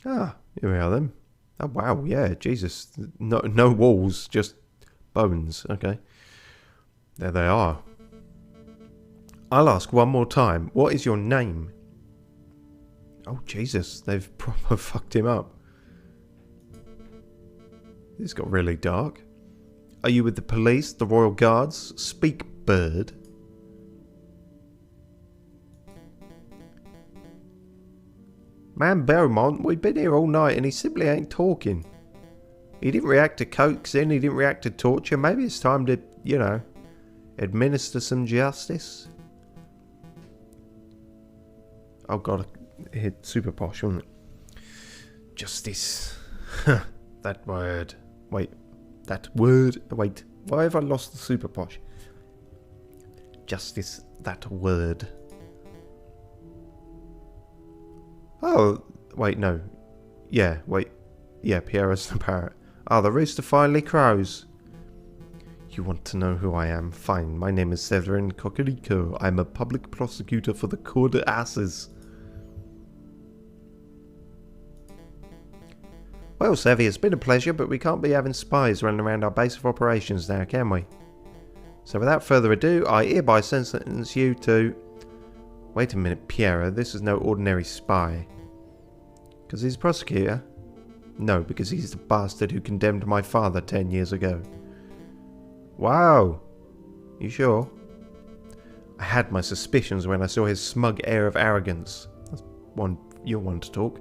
Ah, here we are then. Oh, wow, yeah, Jesus. No walls, just bones. Okay. There they are. I'll ask one more time. What is your name? Oh, Jesus, they've proper fucked him up. This got really dark. Are you with the police, the royal guards? Speak, bird. Man Beaumont, we've been here all night and he simply ain't talking. He didn't react to coaxing, he didn't react to torture. Maybe it's time to, administer some justice. Oh god, it hit super posh, wasn't it? Justice. That word. Wait, why have I lost the super posh? Justice, that word. Oh, wait, no. Yeah, Pierre's the parrot. Ah, the rooster finally crows. You want to know who I am? Fine, my name is Severin Cocorico. I'm a public prosecutor for the Cour des Asses. Well, Sevy, it's been a pleasure, but we can't be having spies running around our base of operations now, can we? So without further ado, I hereby sentence you to... Wait a minute, Pierre, this is no ordinary spy. Because he's a prosecutor? No, because he's the bastard who condemned my father 10 years ago. Wow. You sure? I had my suspicions when I saw his smug air of arrogance. That's you're one to talk.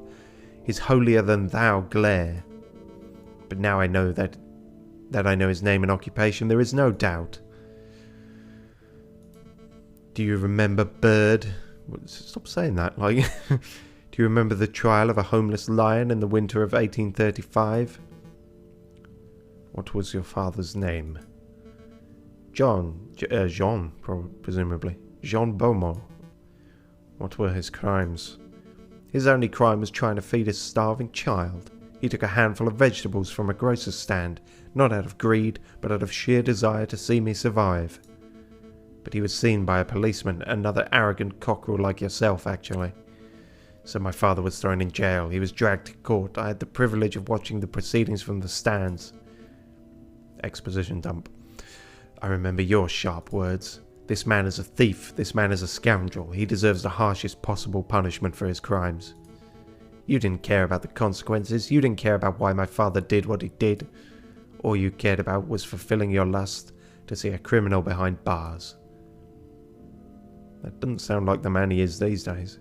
His holier-than-thou glare. But now I know that I know his name and occupation, there is no doubt. Do you remember, bird? Stop saying that. Like, do you remember the trial of a homeless lion in the winter of 1835? What was your father's name? Jean, presumably. Jean Beaumont. What were his crimes? His only crime was trying to feed his starving child. He took a handful of vegetables from a grocer's stand, not out of greed, but out of sheer desire to see me survive. But he was seen by a policeman, another arrogant cockerel like yourself, actually. So my father was thrown in jail. He was dragged to court. I had the privilege of watching the proceedings from the stands. Exposition dump. I remember your sharp words. This man is a thief. This man is a scoundrel. He deserves the harshest possible punishment for his crimes. You didn't care about the consequences. You didn't care about why my father did what he did. All you cared about was fulfilling your lust to see a criminal behind bars. That doesn't sound like the man he is these days.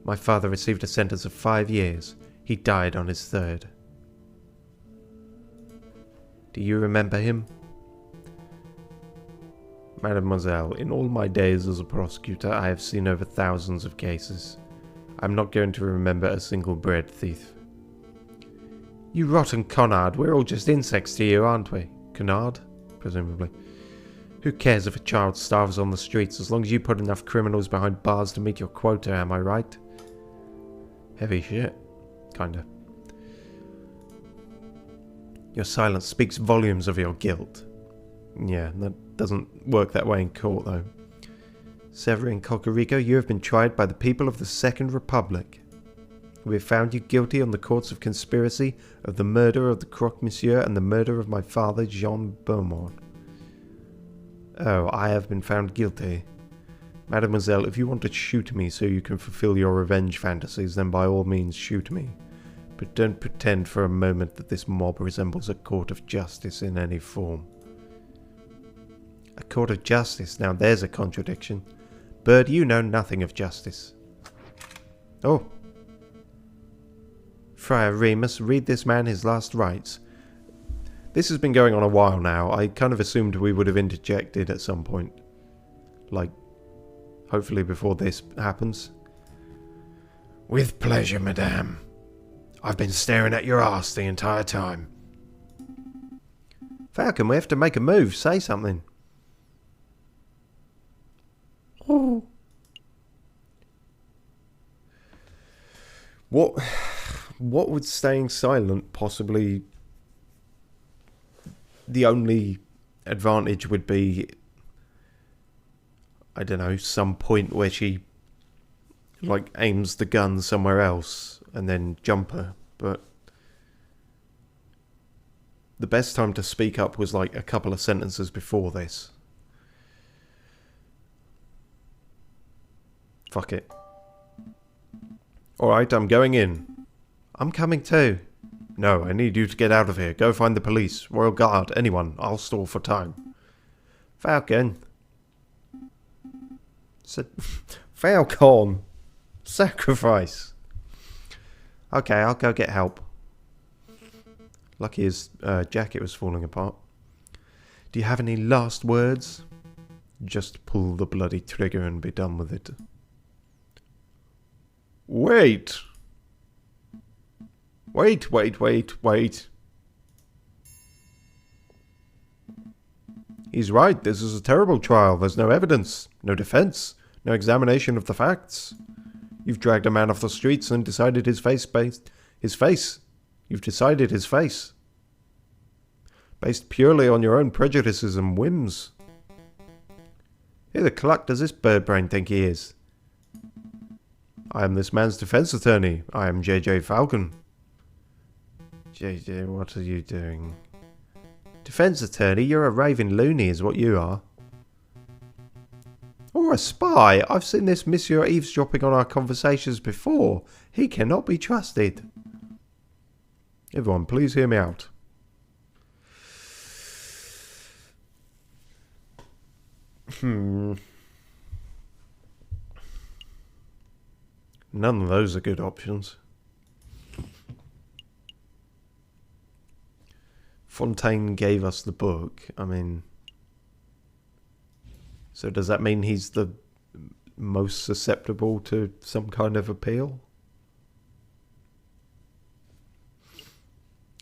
My father received a sentence of 5 years. He died on his third. Do you remember him? Mademoiselle, in all my days as a prosecutor, I have seen over thousands of cases. I'm not going to remember a single bread thief. You rotten Conard, we're all just insects to you, aren't we? Conard, presumably. Who cares if a child starves on the streets, as long as you put enough criminals behind bars to meet your quota, am I right? Heavy shit. Kinda. Your silence speaks volumes of your guilt. Yeah, that doesn't work that way in court, though. Severin Cocorico, you have been tried by the people of the Second Republic. We have found you guilty on the courts of conspiracy, of the murder of the croque-monsieur, and the murder of my father, Jean Beaumont. Oh, I have been found guilty. Mademoiselle, if you want to shoot me so you can fulfill your revenge fantasies, then by all means shoot me. But don't pretend for a moment that this mob resembles a court of justice in any form. A court of justice? Now there's a contradiction. Bird, you know nothing of justice. Oh. Friar Remus, read this man his last rites. This has been going on a while now. I kind of assumed we would have interjected at some point. Like, hopefully before this happens. With pleasure, madame. I've been staring at your arse the entire time. Falcon, we have to make a move. Say something. Oh. What would staying silent possibly... The only advantage would be, I don't know, some point where she, like, aims the gun somewhere else. and then jumper, but the best time to speak up was like a couple of sentences before this. Fuck it. Alright, I'm going in. I'm coming too. No, I need you to get out of here. Go find the police, Royal Guard, anyone. I'll stall for time. Falcon. Falcon. Sacrifice. Okay, I'll go get help. Lucky his jacket was falling apart. Do you have any last words? Just pull the bloody trigger and be done with it. Wait! Wait. He's right, this is a terrible trial. There's no evidence, no defense, no examination of the facts. You've dragged a man off the streets and decided his face based... His face. You've decided his face. Based purely on your own prejudices and whims. Who the cluck does this bird brain think he is? I am this man's defense attorney. I am J.J. Falcon. J.J., what are you doing? Defense attorney? You're a raving loony is what you are. Or a spy. I've seen this monsieur eavesdropping on our conversations before. He cannot be trusted. Everyone, please hear me out. None of those are good options. Fontaine gave us the book. I mean... So does that mean he's the most susceptible to some kind of appeal?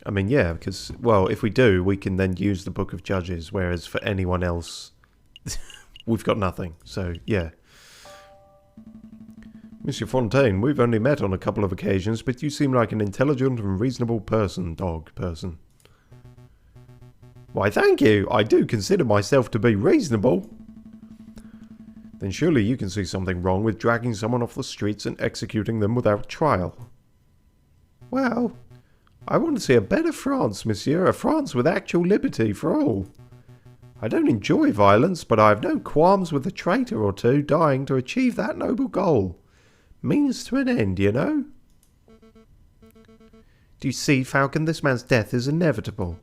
I mean, yeah, because, well, if we do, we can then use the Book of Judges, whereas for anyone else, we've got nothing. So, yeah. Monsieur Fontaine, we've only met on a couple of occasions, but you seem like an intelligent and reasonable person, dog person. Why, thank you. I do consider myself to be reasonable. Then surely you can see something wrong with dragging someone off the streets and executing them without trial. Well, I want to see a better France, monsieur, a France with actual liberty for all. I don't enjoy violence, but I have no qualms with a traitor or two dying to achieve that noble goal. Means to an end, you know. Do you see, Falcon, this man's death is inevitable.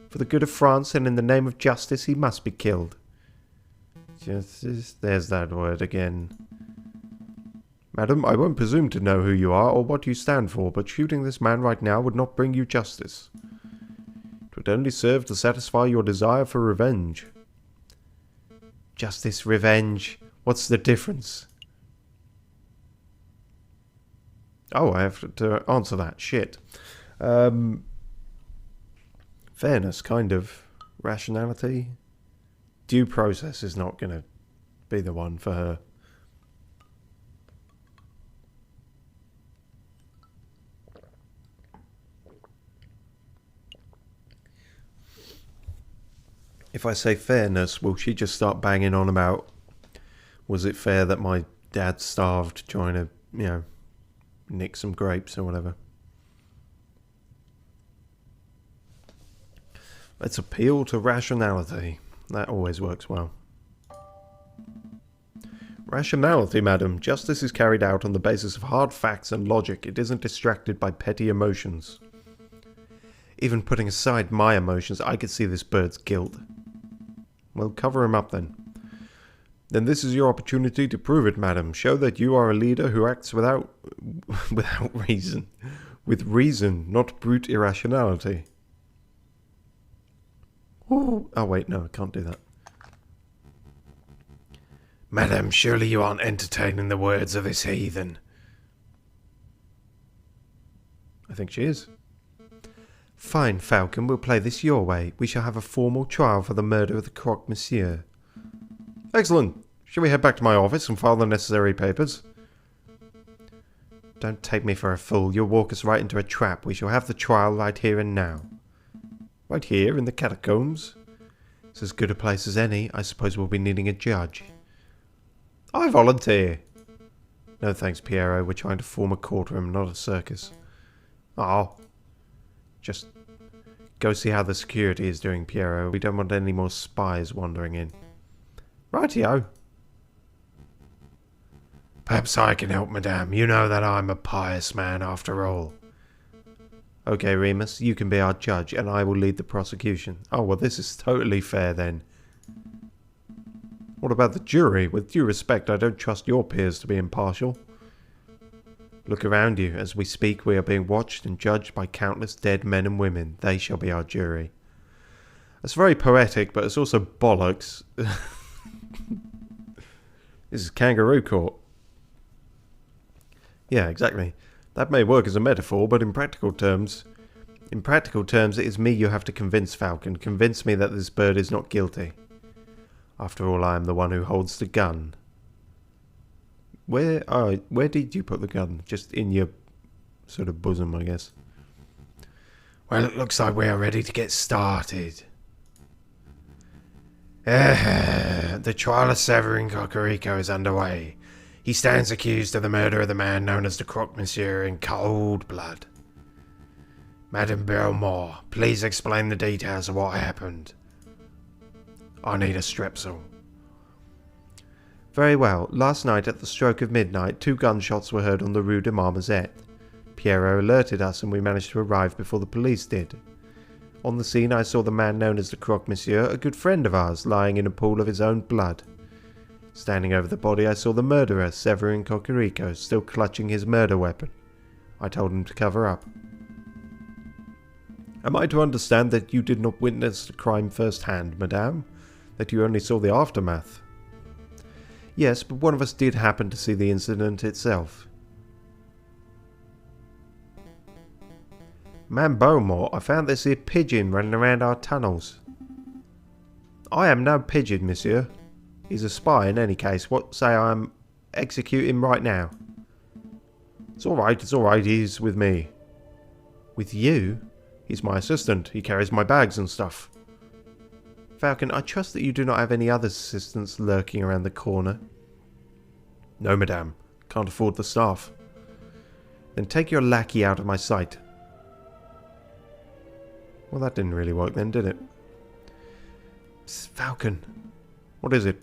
For the good of France and in the name of justice, he must be killed. Justice, there's that word again. Madam, I won't presume to know who you are or what you stand for, but shooting this man right now would not bring you justice. It would only serve to satisfy your desire for revenge. Justice, revenge. What's the difference? Oh, I have to answer that. Shit. Fairness, kind of. Rationality. Due process is not going to be the one for her. If I say fairness, will she just start banging on about, was it fair that my dad starved trying to, you know, nick some grapes or whatever? Let's appeal to rationality. That always works well. Rationality, madam. Justice is carried out on the basis of hard facts and logic. It isn't distracted by petty emotions. Even putting aside my emotions, I could see this bird's guilt. Well, cover him up then. Then this is your opportunity to prove it, madam. Show that you are a leader who acts without reason. With reason, not brute irrationality. Ooh. Oh, wait, no, I can't do that. Madam, surely you aren't entertaining the words of this heathen. I think she is. Fine, Falcon, we'll play this your way. We shall have a formal trial for the murder of the croque-monsieur. Excellent. Shall we head back to my office and file the necessary papers? Don't take me for a fool. You'll walk us right into a trap. We shall have the trial right here and now. Right here in the catacombs? It's as good a place as any. I suppose we'll be needing a judge. I volunteer. No thanks, Piero. We're trying to form a courtroom, not a circus. Oh. Just go see how the security is doing, Piero. We don't want any more spies wandering in. Rightio. Perhaps I can help, madame. You know that I'm a pious man after all. Okay, Remus, you can be our judge, and I will lead the prosecution. Oh, well, this is totally fair, then. What about the jury? With due respect, I don't trust your peers to be impartial. Look around you. As we speak, we are being watched and judged by countless dead men and women. They shall be our jury. That's very poetic, but it's also bollocks. This is kangaroo court. Yeah, exactly. That may work as a metaphor, but in practical terms, it is me you have to convince, Falcon. Convince me that this bird is not guilty. After all, I am the one who holds the gun. Where did you put the gun? Just in your sort of bosom, I guess. Well, it looks like we are ready to get started. The trial of Severin Cocorico is underway. He stands accused of the murder of the man known as the Croque-Monsieur in cold blood. Madame Belmore, please explain the details of what happened. I need a strepsil. Very well. Last night at the stroke of midnight, 2 gunshots were heard on the Rue de Marmozet. Piero alerted us and we managed to arrive before the police did. On the scene I saw the man known as the Croque-Monsieur, a good friend of ours, lying in a pool of his own blood. Standing over the body I saw the murderer, Severin Cocorico, still clutching his murder weapon. I told him to cover up. Am I to understand that you did not witness the crime firsthand, madame? That you only saw the aftermath? Yes, but one of us did happen to see the incident itself. Man Beaumont, I found this here pigeon running around our tunnels. I am no pigeon, monsieur. He's a spy in any case. What say I am execute him right now? It's alright, he's with me. With you? He's my assistant. He carries my bags and stuff. Falcon, I trust that you do not have any other assistants lurking around the corner. No, madame. Can't afford the staff. Then take your lackey out of my sight. Well, that didn't really work then, did it? Psst, Falcon. What is it?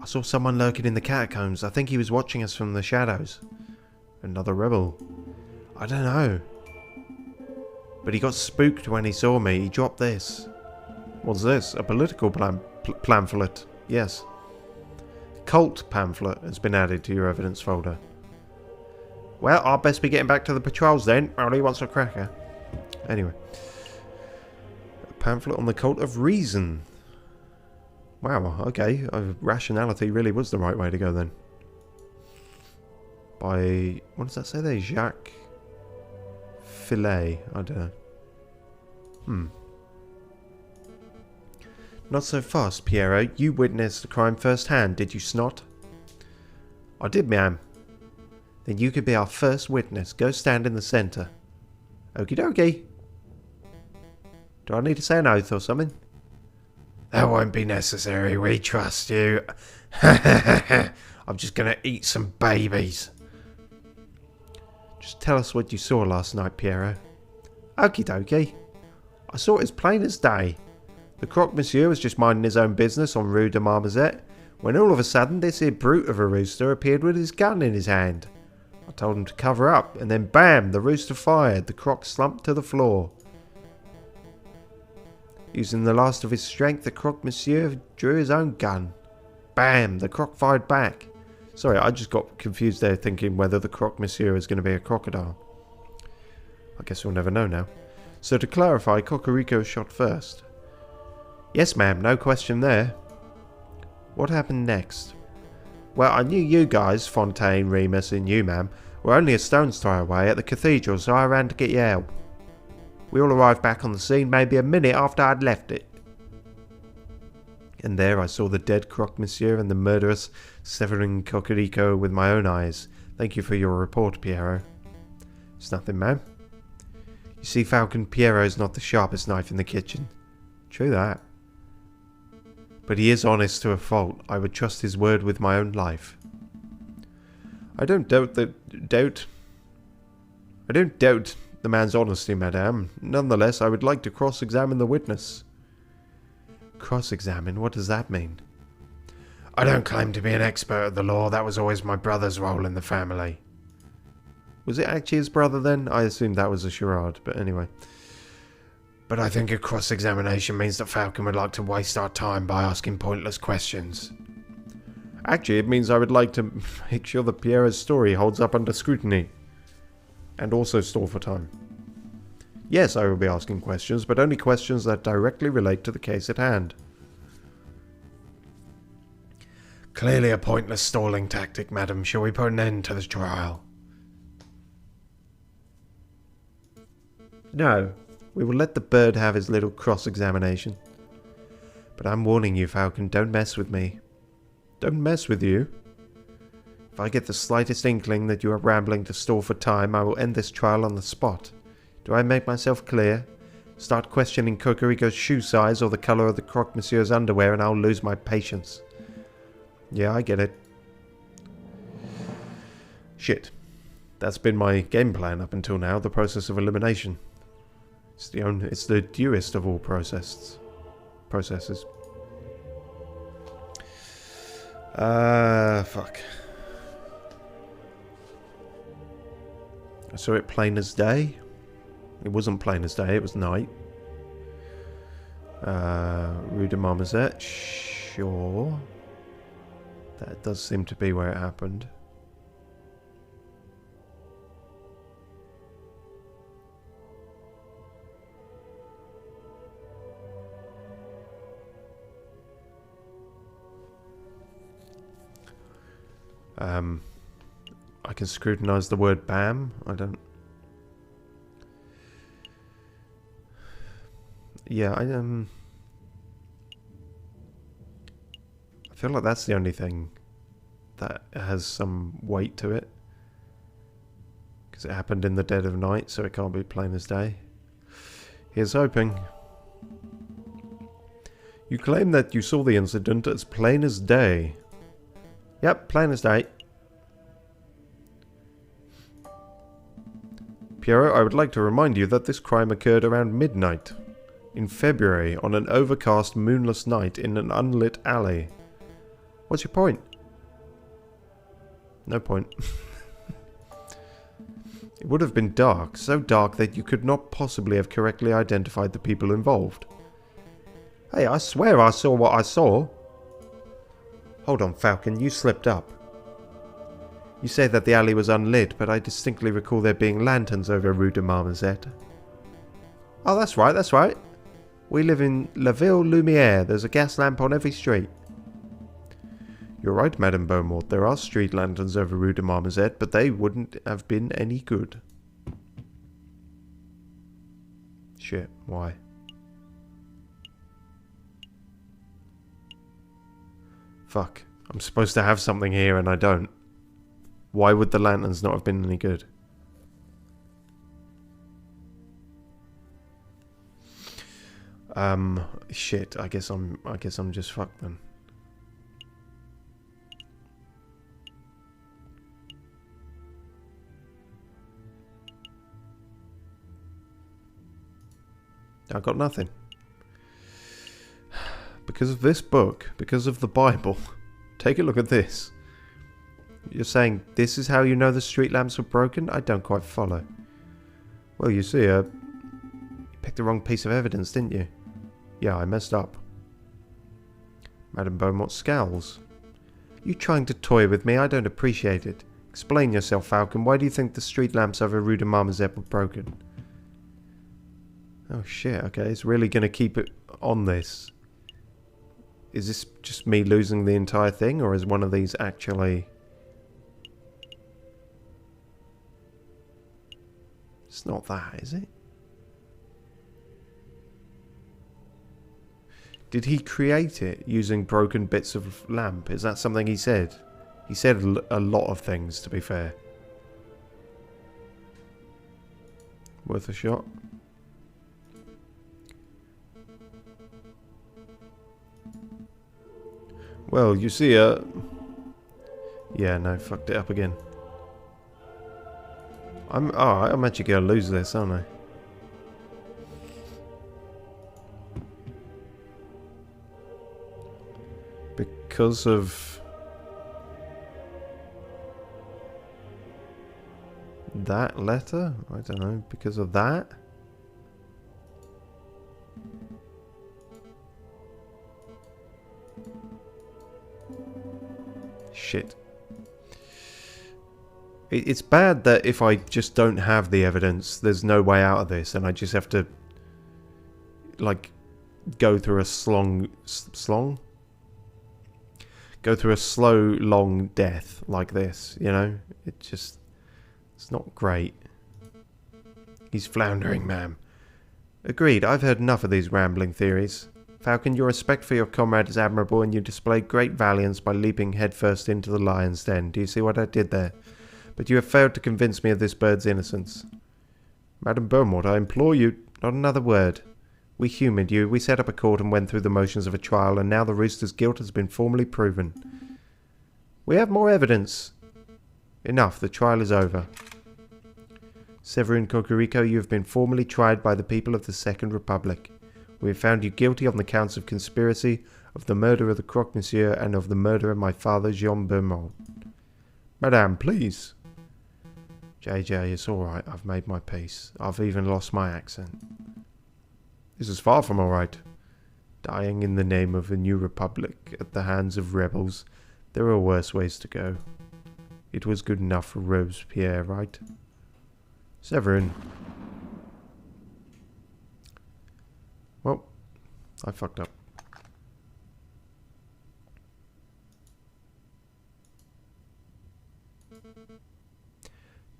I saw someone lurking in the catacombs. I think he was watching us from the shadows. Another rebel. I don't know. But he got spooked when he saw me. He dropped this. What's this? A political pamphlet. Yes. Cult pamphlet has been added to your evidence folder. Well, I'll best be getting back to the patrols then. Rowley wants a cracker. Anyway. A pamphlet on the cult of reason. Wow, okay. Rationality really was the right way to go then. By... what does that say there? Jacques Filet. I don't know. Not so fast, Piero. You witnessed the crime firsthand, did you snot? I did, ma'am. Then you could be our first witness. Go stand in the centre. Okie dokie. Do I need to say an oath or something? That won't be necessary. We trust you. I'm just going to eat some babies. Just tell us what you saw last night, Piero. Okie dokie. I saw it as plain as day. The Croque-Monsieur was just minding his own business on Rue de Marmozet, when all of a sudden this here brute of a rooster appeared with his gun in his hand. I told him to cover up, and then bam, the rooster fired. The croc slumped to the floor. Using the last of his strength, the Croque-Monsieur drew his own gun. Bam, the croc fired back. Sorry, I just got confused there thinking whether the Croque-Monsieur is going to be a crocodile. I guess we'll never know now. So to clarify, Cocorico shot first. Yes, ma'am, no question there. What happened next? Well, I knew you guys, Fontaine, Remus, and you, ma'am, were only a stone's throw away at the cathedral, so I ran to get your help. We all arrived back on the scene maybe a minute after I'd left it. And there I saw the dead Croque-Monsieur and the murderous Severin Cocorico with my own eyes. Thank you for your report, Piero. It's nothing, ma'am. You see, Falcon, Piero's not the sharpest knife in the kitchen. True that. But he is honest to a fault. I would trust his word with my own life. I don't doubt the man's honesty, madame. Nonetheless, I would like to cross-examine the witness. Cross-examine? What does that mean? I don't claim to be an expert at the law. That was always my brother's role in the family. Was it actually his brother then? I assumed that was a charade, but anyway. But I think a cross-examination means that Falcon would like to waste our time by asking pointless questions. Actually, it means I would like to make sure that Pierre's story holds up under scrutiny. And also stall for time. Yes, I will be asking questions, but only questions that directly relate to the case at hand. Clearly a pointless stalling tactic, madam. Shall we put an end to this trial? No. We will let the bird have his little cross-examination. But I'm warning you, Falcon, don't mess with me. Don't mess with you? If I get the slightest inkling that you are rambling to stall for time, I will end this trial on the spot. Do I make myself clear? Start questioning Cocorico's shoe size or the colour of the croque-monsieur's underwear and I'll lose my patience. Yeah, I get it. Shit. That's been my game plan up until now, the process of elimination. It's the dewest of all processes. Fuck. I saw it plain as day. It wasn't plain as day, it was night. Rue de Marmozet, sure. That does seem to be where it happened. I can scrutinize the word BAM. I don't... Yeah, I feel like that's the only thing that has some weight to it. Because it happened in the dead of night, so it can't be plain as day. Here's hoping. You claim that you saw the incident as plain as day. Yep, plain as day. Piero, I would like to remind you that this crime occurred around midnight. In February, on an overcast, moonless night in an unlit alley. What's your point? No point. It would have been dark, so dark that you could not possibly have correctly identified the people involved. Hey, I swear I saw what I saw. Hold on, Falcon, you slipped up. You say that the alley was unlit, but I distinctly recall there being lanterns over Rue de Marmozet. Oh, that's right, that's right. We live in La Ville Lumière. There's a gas lamp on every street. You're right, Madame Beaumont. There are street lanterns over Rue de Marmozet, but they wouldn't have been any good. Shit, why? Fuck. I'm supposed to have something here and I don't. Why would the lanterns not have been any good? Shit. I guess I'm just fucked then. I got nothing. Because of this book, because of the Bible. Take a look at this. You're saying this is how you know the street lamps were broken? I don't quite follow. Well, you see, you picked the wrong piece of evidence, didn't you? Yeah, I messed up. Madame Beaumont scowls. You trying to toy with me? I don't appreciate it. Explain yourself, Falcon. Why do you think the street lamps over Rue de Marmozet were broken? Oh shit, okay, it's really going to keep it on this. Is this just me losing the entire thing, or is one of these actually... It's not that, is it? Did he create it using broken bits of lamp? Is that something he said? He said a lot of things, to be fair. Worth a shot. Well, you see, yeah, no, fucked it up again. I'm actually going to lose this, aren't I? Because of that letter? I don't know. Because of that? Shit. It's bad that if I just don't have the evidence, there's no way out of this, and I just have to, like, go through a go through a slow, long death like this, you know? It's not great. He's floundering, ma'am. Agreed, I've heard enough of these rambling theories. Falcon, your respect for your comrade is admirable, and you displayed great valiance by leaping headfirst into the lion's den. Do you see what I did there? But you have failed to convince me of this bird's innocence. Madam Beaumont, I implore you, not another word. We humoured you, we set up a court and went through the motions of a trial, and now the rooster's guilt has been formally proven. We have more evidence. Enough, the trial is over. Severin Cocorico, you have been formally tried by the people of the Second Republic. We have found you guilty on the counts of conspiracy, of the murder of the croque-monsieur, and of the murder of my father, Jean Beaumont. Madame, please. JJ, it's alright, I've made my peace. I've even lost my accent. This is far from alright. Dying in the name of a new republic at the hands of rebels, there are worse ways to go. It was good enough for Robespierre, right? Severin. Well, I fucked up.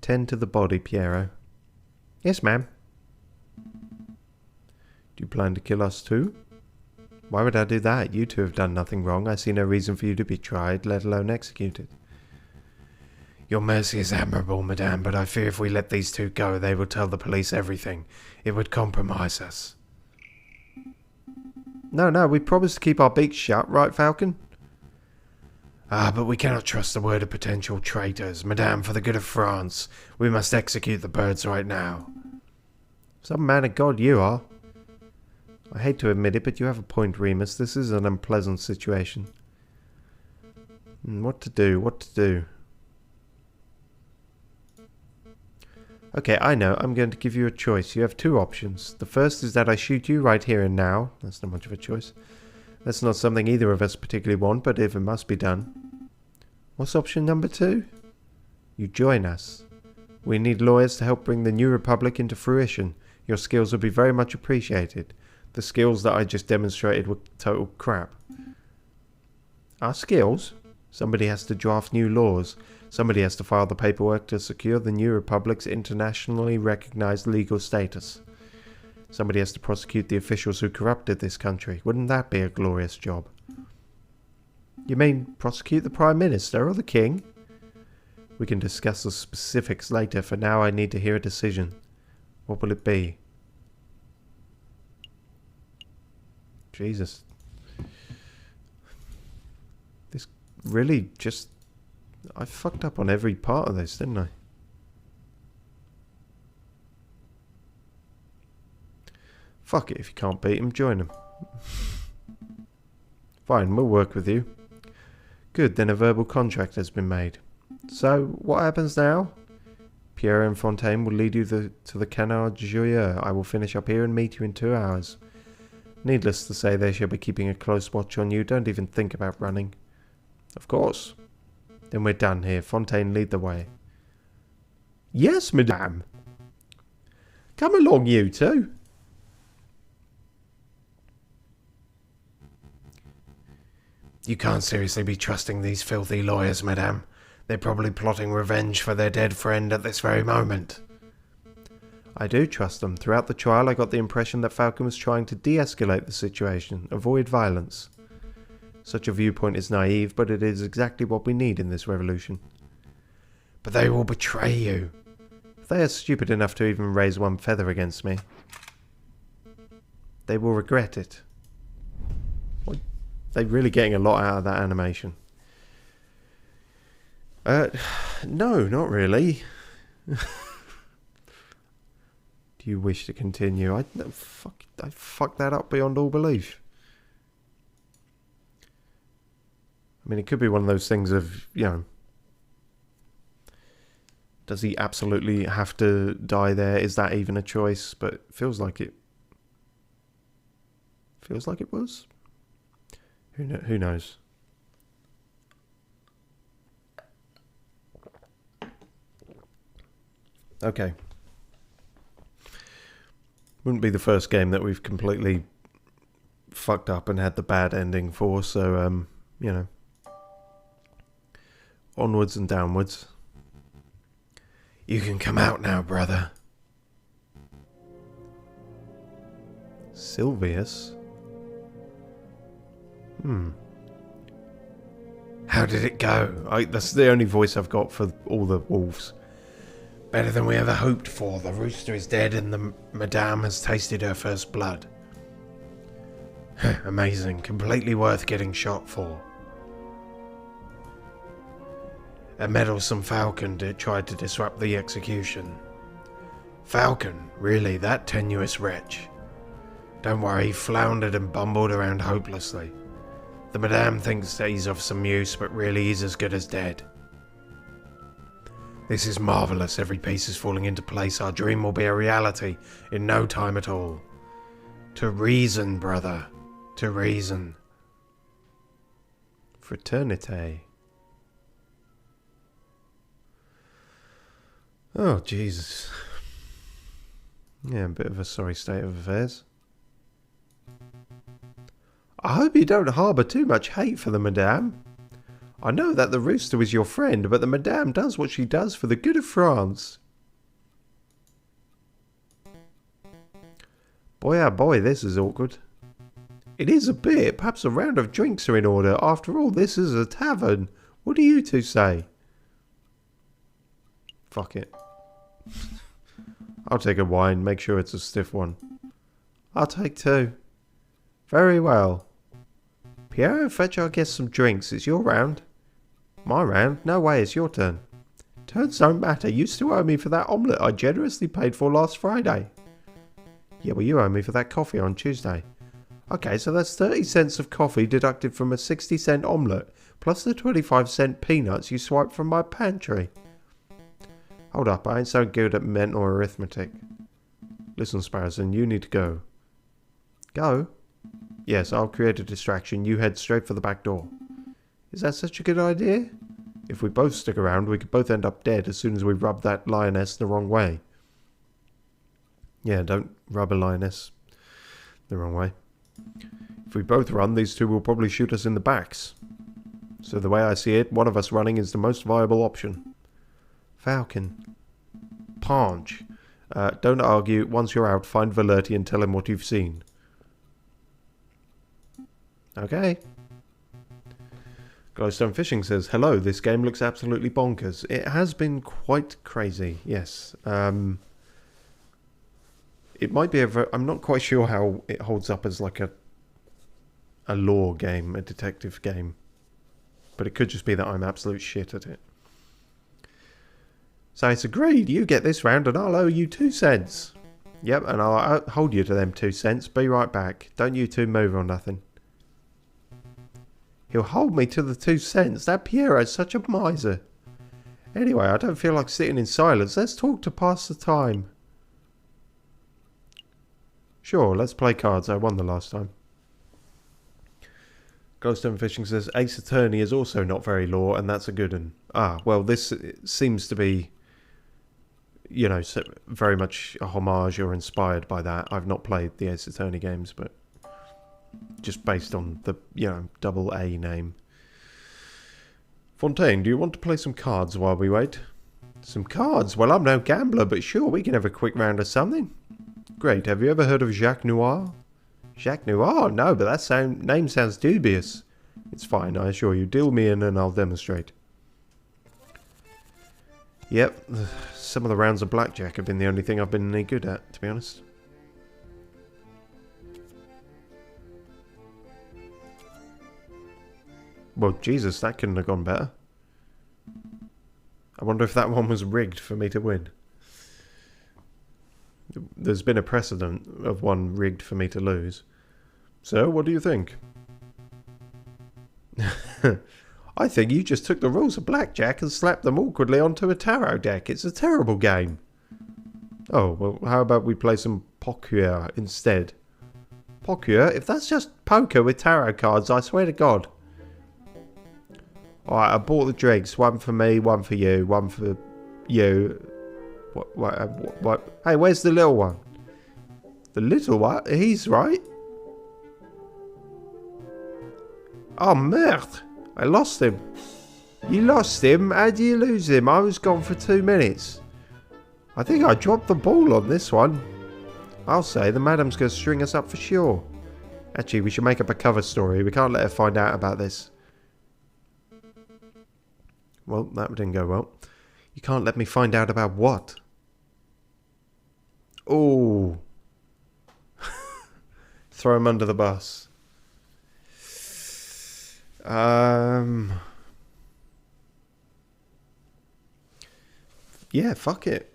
Tend to the body, Piero. Yes, ma'am. Do you plan to kill us too? Why would I do that? You two have done nothing wrong. I see no reason for you to be tried, let alone executed. Your mercy is admirable, madame, but I fear if we let these two go, they will tell the police everything. It would compromise us. No, we promised to keep our beaks shut, right, Falcon? Ah, but we cannot trust the word of potential traitors. Madame, for the good of France, we must execute the birds right now. Some man of God you are. I hate to admit it, but you have a point, Remus. This is an unpleasant situation. What to do? Okay, I know. I'm going to give you a choice. You have two options. The first is that I shoot you right here and now. That's not much of a choice. That's not something either of us particularly want, but if it must be done. What's option number 2? You join us. We need lawyers to help bring the new republic into fruition. Your skills will be very much appreciated. The skills that I just demonstrated were total crap. Our skills? Somebody has to draft new laws. Somebody has to file the paperwork to secure the new republic's internationally recognized legal status. Somebody has to prosecute the officials who corrupted this country. Wouldn't that be a glorious job? You mean prosecute the Prime Minister or the King? We can discuss the specifics later. For now, I need to hear a decision. What will it be? Jesus. This really just... I fucked up on every part of this, didn't I? Fuck it, if you can't beat him, join him. Fine, we'll work with you. Good, then a verbal contract has been made. So, what happens now? Pierre and Fontaine will lead you to the Canard Joyeux. I will finish up here and meet you in 2 hours. Needless to say, they shall be keeping a close watch on you. Don't even think about running. Of course. Then we're done here. Fontaine, lead the way. Yes, madame. Come along, you two. You can't seriously be trusting these filthy lawyers, madame. They're probably plotting revenge for their dead friend at this very moment. I do trust them. Throughout the trial, I got the impression that Falcon was trying to de-escalate the situation, avoid violence. Such a viewpoint is naive, but it is exactly what we need in this revolution. But they will betray you. If they are stupid enough to even raise one feather against me, they will regret it. What? They're really getting a lot out of that animation. No, not really. Do you wish to continue? I fucked that up beyond all belief. I mean, it could be one of those things of, you know, does he absolutely have to die there? Is that even a choice? But it feels like it. Feels like it was. Who knows? Okay. Wouldn't be the first game that we've completely fucked up and had the bad ending for, so, you know. Onwards and downwards. You can come out now, brother. Sylvius? How did it go? That's the only voice I've got for all the wolves. Better than we ever hoped for. The rooster is dead and the madame has tasted her first blood. Amazing. Completely worth getting shot for. A meddlesome falcon tried to disrupt the execution. Falcon? Really? That tenuous wretch? Don't worry, he floundered and bumbled around hopelessly. The madame thinks that he's of some use, but really he's as good as dead. This is marvellous. Every piece is falling into place. Our dream will be a reality in no time at all. To reason, brother. To reason. Fraternité. Oh, Jesus. Yeah, a bit of a sorry state of affairs. I hope you don't harbour too much hate for the madame. I know that the rooster was your friend, but the madame does what she does for the good of France. Boy, oh boy, this is awkward. It is a bit. Perhaps a round of drinks are in order. After all, this is a tavern. What do you two say? Fuck it. I'll take a wine. Make sure it's a stiff one. I'll take two. Very well. Piero, fetch our guests some drinks. It's your round. My round? No way, it's your turn. Turns don't matter. You still owe me for that omelette I generously paid for last Friday. Yeah, well, you owe me for that coffee on Tuesday. Okay, so that's 30 cents of coffee deducted from a 60-cent omelette, plus the 25-cent peanuts you swiped from my pantry. Hold up, I ain't so good at mental arithmetic. Listen, Sparrowson, you need to go. Go? Yes, I'll create a distraction. You head straight for the back door. Is that such a good idea? If we both stick around, we could both end up dead as soon as we rub that lioness the wrong way. Yeah, don't rub a lioness the wrong way. If we both run, these two will probably shoot us in the backs. So the way I see it, one of us running is the most viable option. Falcon. Paunch. Don't argue. Once you're out, find Valerti and tell him what you've seen. Okay. Glowstone Fishing says, hello, this game looks absolutely bonkers. It has been quite crazy, yes. It might be I'm not quite sure how it holds up as like a lore game, a detective game. But it could just be that I'm absolute shit at it. So it's agreed, you get this round and I'll owe you 2 cents. Yep, and I'll hold you to them 2 cents. Be right back. Don't you two move or nothing. He'll hold me to the 2 cents. That Piero's such a miser. Anyway, I don't feel like sitting in silence. Let's talk to pass the time. Sure, let's play cards. I won the last time. Glowstone Fishing says, Ace Attorney is also not very lore, and that's a good one. Ah, well, this seems to be, you know, very much a homage or inspired by that. I've not played the Ace Attorney games, but just based on the, you know, double A name. Fontaine, do you want to play some cards while we wait? Some cards? Well, I'm no gambler, but sure, we can have a quick round of something. Great. Have you ever heard of Jacques Noir? Jacques Noir? No, but that name sounds dubious. It's fine, I assure you. Deal me in and I'll demonstrate. Yep, some of the rounds of blackjack have been the only thing I've been any good at, to be honest. Well, Jesus, that couldn't have gone better. I wonder if that one was rigged for me to win. There's been a precedent of one rigged for me to lose. So, what do you think? I think you just took the rules of blackjack and slapped them awkwardly onto a tarot deck. It's a terrible game. Oh, well, how about we play some poker instead? Poker? If that's just poker with tarot cards, I swear to God. Alright, I bought the drinks. One for me, one for you, one for you. What? Hey, where's the little one? The little one? He's right. Oh, merde. I lost him. You lost him? How do you lose him? I was gone for 2 minutes. I think I dropped the ball on this one. I'll say the madam's going to string us up for sure. Actually, we should make up a cover story. We can't let her find out about this. Well, that didn't go well. You can't let me find out about what? Oh. Throw him under the bus. Yeah, fuck it.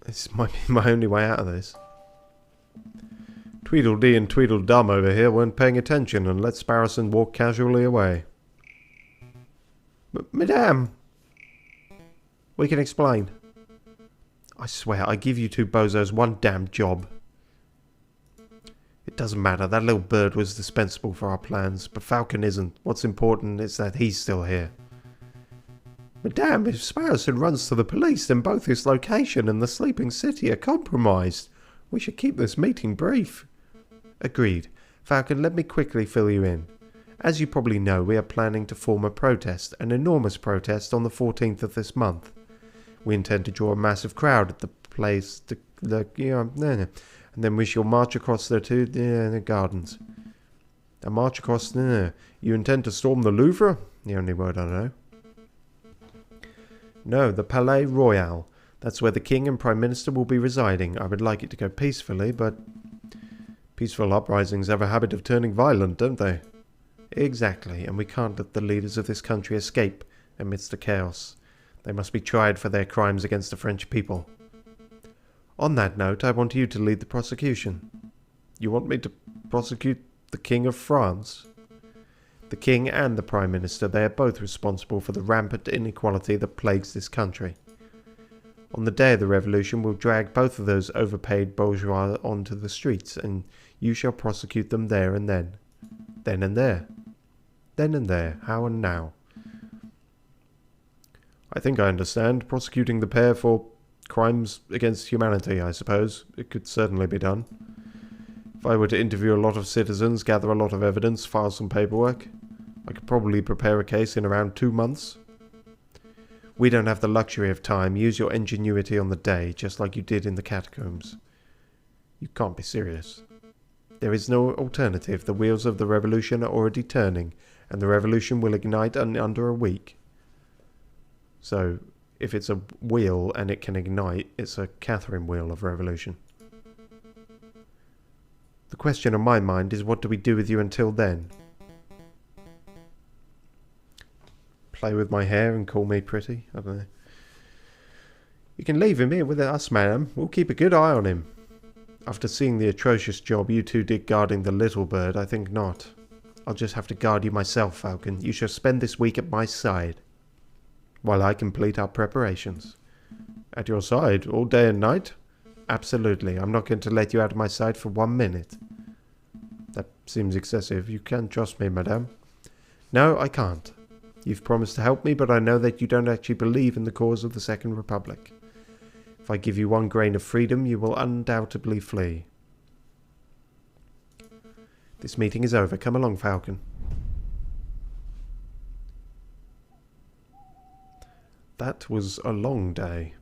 This might be my only way out of this. Tweedledee and Tweedledum over here weren't paying attention and let Sparrowson walk casually away. Madame! We can explain. I swear, I give you two bozos one damn job. It doesn't matter, that little bird was dispensable for our plans, but Falcon isn't. What's important is that he's still here. Madame, if Sparrowson runs to the police, then both his location and the sleeping city are compromised. We should keep this meeting brief. Agreed. Falcon, let me quickly fill you in. As you probably know, we are planning to form a protest, an enormous protest, on the 14th of this month. We intend to draw a massive crowd at the place, and then we shall march across the gardens. A march across, you intend to storm the Louvre? The only word I know. No, the Palais Royal. That's where the King and Prime Minister will be residing. I would like it to go peacefully, but peaceful uprisings have a habit of turning violent, don't they? Exactly, and we can't let the leaders of this country escape amidst the chaos. They must be tried for their crimes against the French people. On that note, I want you to lead the prosecution. You want me to prosecute the King of France? The King and the Prime Minister, they are both responsible for the rampant inequality that plagues this country. On the day of the revolution, we'll drag both of those overpaid bourgeois onto the streets, and you shall prosecute them there and then. Then and there. Then and there. How and now. I think I understand. Prosecuting the pair for crimes against humanity, I suppose. It could certainly be done. If I were to interview a lot of citizens, gather a lot of evidence, file some paperwork, I could probably prepare a case in around 2 months. We don't have the luxury of time. Use your ingenuity on the day, just like you did in the catacombs. You can't be serious. There is no alternative. The wheels of the revolution are already turning, and the revolution will ignite in under a week. So, if it's a wheel and it can ignite, it's a Catherine wheel of revolution. The question on my mind is, what do we do with you until then? Play with my hair and call me pretty? I don't know. You can leave him here with us, madam. We'll keep a good eye on him. After seeing the atrocious job you two did guarding the little bird, I think not. I'll just have to guard you myself, Falcon. You shall spend this week at my side, while I complete our preparations. At your side, all day and night? Absolutely. I'm not going to let you out of my sight for 1 minute. That seems excessive. You can't trust me, madame. No, I can't. You've promised to help me, but I know that you don't actually believe in the cause of the Second Republic. If I give you 1 grain of freedom, you will undoubtedly flee. This meeting is over. Come along, Falcon. That was a long day.